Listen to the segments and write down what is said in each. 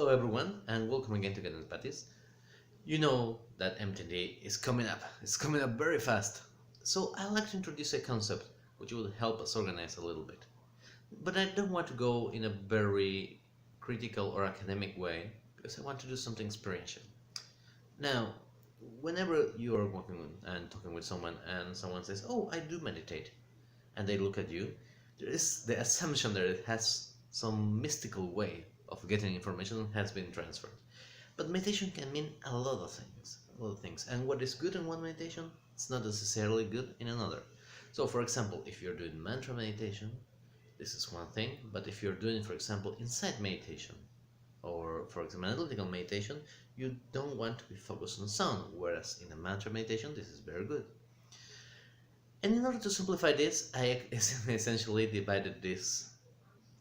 Hello everyone and welcome again to Ganapati's. You know that MTD is coming up. It's coming up very fast. So I like to introduce a concept which will help us organize a little bit. But I don't want to go in a very critical or academic way because I want to do something experiential. Now, whenever you are walking and talking with someone and someone says, "Oh, I do meditate," and they look at you, there is the assumption that it has some mystical way of getting information has been transferred. But meditation can mean a lot of things. And what is good in one meditation, it's not necessarily good in another. So, for example, if you're doing mantra meditation, this is one thing. But if you're doing, for example, insight meditation, or for example, analytical meditation, you don't want to be focused on sound. Whereas in a mantra meditation, this is very good. And in order to simplify this, I essentially divided this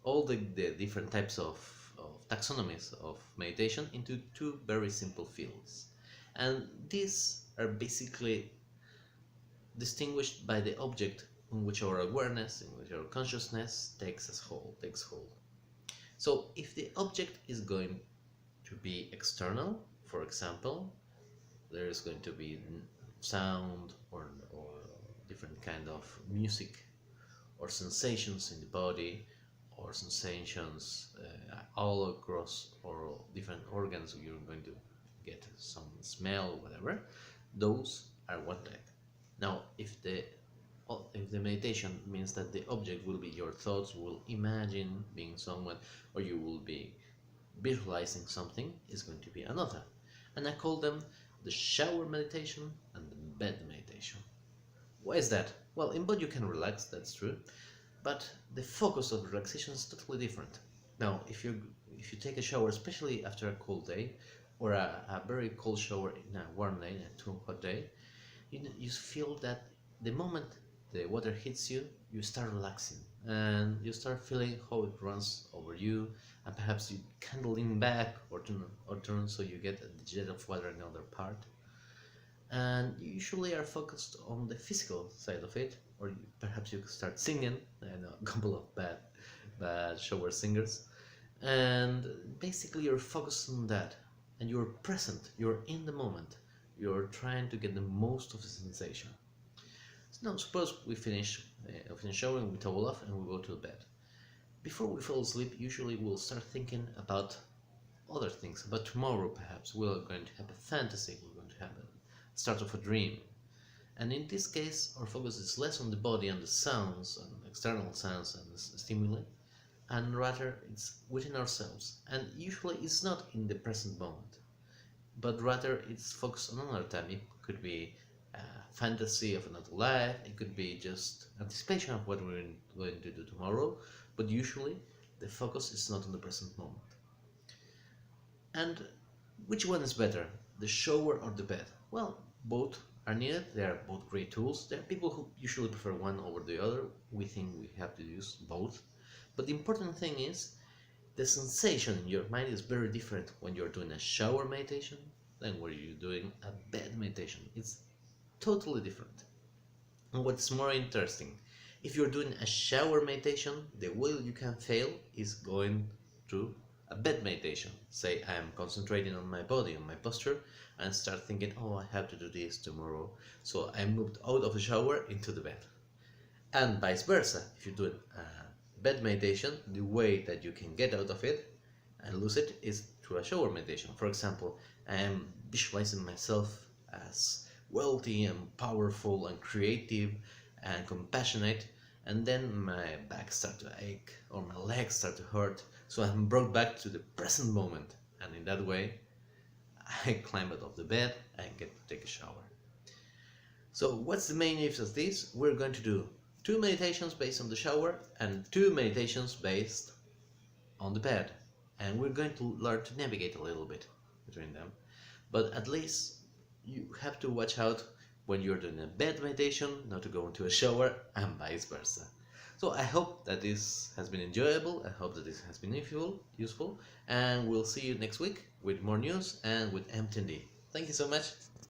all the different types of taxonomies of meditation into two very simple fields. And these are basically distinguished by the object in which our awareness, in which our consciousness takes hold. So if the object is going to be external, for example, there is going to be sound or different kind of music or sensations in the body or sensations all across or different organs. You're going to get some smell, whatever. Those are one type. Now, if the meditation means that the object will be your thoughts, will imagine being someone, or you will be visualizing something, is going to be another. And I call them the shower meditation and the bed meditation. Why is that? Well, in both you can relax, that's true, but the focus of relaxation is totally different. Now, if you take a shower, especially after a cold day, or a very cold shower in a warm day, a too hot day, you feel that the moment the water hits you, you start relaxing and you start feeling how it runs over you, and perhaps you can lean back or turn so you get a jet of water in the other part. And you usually are focused on the physical side of it, or perhaps you start singing. I know a couple of bad shower singers, and basically you're focused on that, and you're present, you're in the moment, you're trying to get the most of the sensation. So now suppose we finish showering, we towel off, and we go to bed. Before we fall asleep, usually we'll start thinking about other things, about tomorrow. Perhaps we're going to have a fantasy, we're going to have a start of a dream. And in this case, our focus is less on the body and the sounds and external sounds and stimuli, and rather it's within ourselves. And usually it's not in the present moment, but rather it's focused on another time. It could be a fantasy of another life, it could be just anticipation of what we're going to do tomorrow, but usually the focus is not on the present moment. And which one is better, the shower or the bed? Well, both are needed. They are both great tools. There are people who usually prefer one over the other. We think we have to use both. But the important thing is the sensation in your mind is very different when you're doing a shower meditation than when you're doing a bed meditation. It's totally different. And what's more interesting, if you're doing a shower meditation, the way you can fail is going through a bed meditation. Say I am concentrating on my body, on my posture, and start thinking, oh, I have to do this tomorrow. So I moved out of the shower into the bed. And vice versa. If you do a bed meditation, the way that you can get out of it and lose it is through a shower meditation. For example, I am visualizing myself as wealthy and powerful and creative and compassionate, and then my back starts to ache or my legs start to hurt, so I'm brought back to the present moment, and in that way I climb out of the bed and get to take a shower. So what's the main use of this? We're going to do 2 meditations based on the shower and 2 meditations based on the bed, and we're going to learn to navigate a little bit between them. But at least you have to watch out when you're doing a bed meditation not to go into a shower, and vice versa. So I hope that this has been enjoyable, I hope that this has been useful, and we'll see you next week with more news and with MTD. Thank you so much.